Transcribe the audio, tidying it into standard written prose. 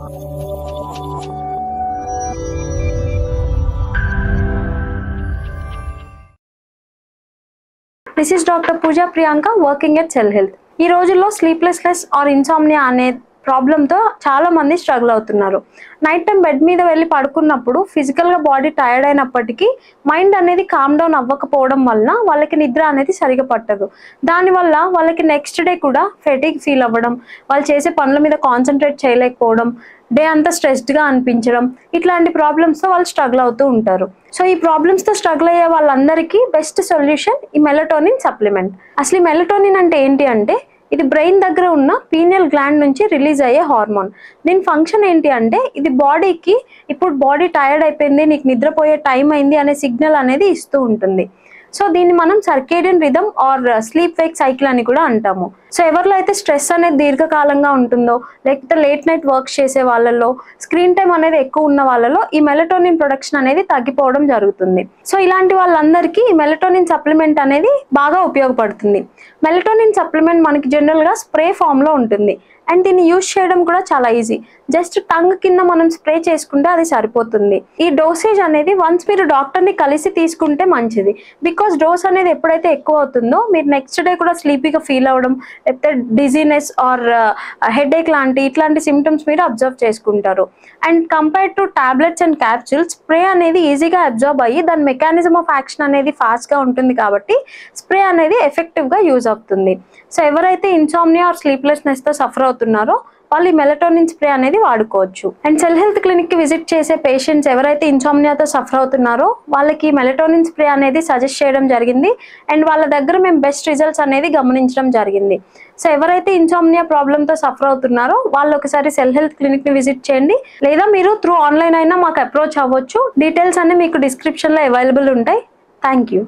This is Dr. Pooja Priyanka working at Cell Health. ఈ రోజుల్లో sleeplessness are insomnia అనే ప్రాబ్లంతో చాలా మంది స్ట్రగుల్ అవుతున్నారు. నైట్ టైం బెడ్ మీద వెళ్ళి పడుకున్నప్పుడు ఫిజికల్గా బాడీ టైర్డ్ అయినప్పటికీ మైండ్ అనేది కామ్ డౌన్ అవ్వకపోవడం వలన వాళ్ళకి నిద్ర అనేది సరిగా పట్టదు. దానివల్ల వాళ్ళకి నెక్స్ట్ డే కూడా ఫెటిగ్ ఫీల్ అవ్వడం, వాళ్ళు చేసే పనుల మీద కాన్సన్ట్రేట్ చేయలేకపోవడం, డే అంతా స్ట్రెస్డ్గా అనిపించడం, ఇట్లాంటి ప్రాబ్లమ్స్తో వాళ్ళు స్ట్రగుల్ అవుతూ ఉంటారు. సో ఈ ప్రాబ్లమ్స్తో స్ట్రగుల్ అయ్యే వాళ్ళందరికీ బెస్ట్ సొల్యూషన్ ఈ మెలటోనిన్ సప్లిమెంట్. అసలు ఈ మెలటోనిన్ అంటే ఏంటి అంటే, ఇది బ్రెయిన్ దగ్గర ఉన్న పీనియల్ గ్లాండ్ నుంచి రిలీజ్ అయ్యే హార్మోన్. దీని ఫంక్షన్ ఏంటి అంటే, ఇది బాడీకి ఇప్పుడు బాడీ టైర్డ్ అయిపోయింది, నీకు నిద్రపోయే టైం అయింది అనే సిగ్నల్ అనేది ఇస్తూ ఉంటుంది. సో దీన్ని మనం circadian rhythm are sleep Wake cycle అని కూడా అంటాము. సో ఎవరిలో అయితే స్ట్రెస్ అనేది దీర్ఘకాలంగా ఉంటుందో, లేకపోతే లేట్ నైట్ వర్క్స్ చేసే వాళ్ళలో, స్క్రీన్ టైం అనేది ఎక్కువ ఉన్న వాళ్ళలో ఈ మెలటోనిన్ ప్రొడక్షన్ అనేది తగ్గిపోవడం జరుగుతుంది. సో ఇలాంటి వాళ్ళందరికీ ఈ మెలటోనిన్ సప్లిమెంట్ అనేది బాగా ఉపయోగపడుతుంది. మెలటోనిన్ సప్లిమెంట్ మనకి జనరల్గా స్ప్రే ఫామ్లో ఉంటుంది అండ్ దీన్ని యూజ్ చేయడం కూడా చాలా ఈజీ. జస్ట్ టంగ్ కింద మనం స్ప్రే చేసుకుంటే అది సరిపోతుంది. ఈ డోసేజ్ అనేది వన్స్ మీరు డాక్టర్ని కలిసి తీసుకుంటే మంచిది. బికాస్ డోస్ అనేది ఎప్పుడైతే ఎక్కువ అవుతుందో మీరు నెక్స్ట్ డే కూడా స్లీపీగా ఫీల్ అవ్వడం, లేకపోతే డిజీనెస్ ఆర్ హెడేక్ ఇట్లాంటి సిమ్టమ్స్ మీరు అబ్జర్వ్ చేసుకుంటారు. And compare to tablets and capsules, spray అనేది ఈజీగా అబ్జర్వ్ అయ్యి దాని మెకానిజం ఆఫ్ యాక్షన్ అనేది ఫాస్ట్గా ఉంటుంది కాబట్టి స్ప్రే అనేది ఎఫెక్టివ్గా యూజ్ అవుతుంది. సో ఎవరైతే ఇన్సామ్నియా ఆర్ స్లీప్లెస్నెస్తో సఫర్ అవుతున్నారో వాళ్ళు ఈ మెలటోనిన్ స్ప్రే అనేది వాడుకోవచ్చు. అండ్ సెల్ హెల్త్ క్లినిక్కి విజిట్ చేసే పేషెంట్స్ ఎవరైతే ఇన్సామ్నియాతో సఫర్ అవుతున్నారో వాళ్ళకి మెలటోనిన్ స్ప్రే అనేది సజెస్ట్ చేయడం జరిగింది అండ్ వాళ్ళ దగ్గర మేము బెస్ట్ రిజల్ట్స్ అనేది గమనించడం జరిగింది. సో ఎవరైతే ఇన్సామ్నియా ప్రాబ్లంతో సఫర్ అవుతున్నారో వాళ్ళు ఒకసారి సెల్ హెల్త్ క్లినిక్ని విజిట్ చేయండి, లేదా మీరు త్రూ ఆన్లైన్ అయినా మాకు అప్రోచ్ అవ్వచ్చు. డీటెయిల్స్ అన్ని మీకు డిస్క్రిప్షన్లో అవైలబుల్ ఉంటాయి. Thank you.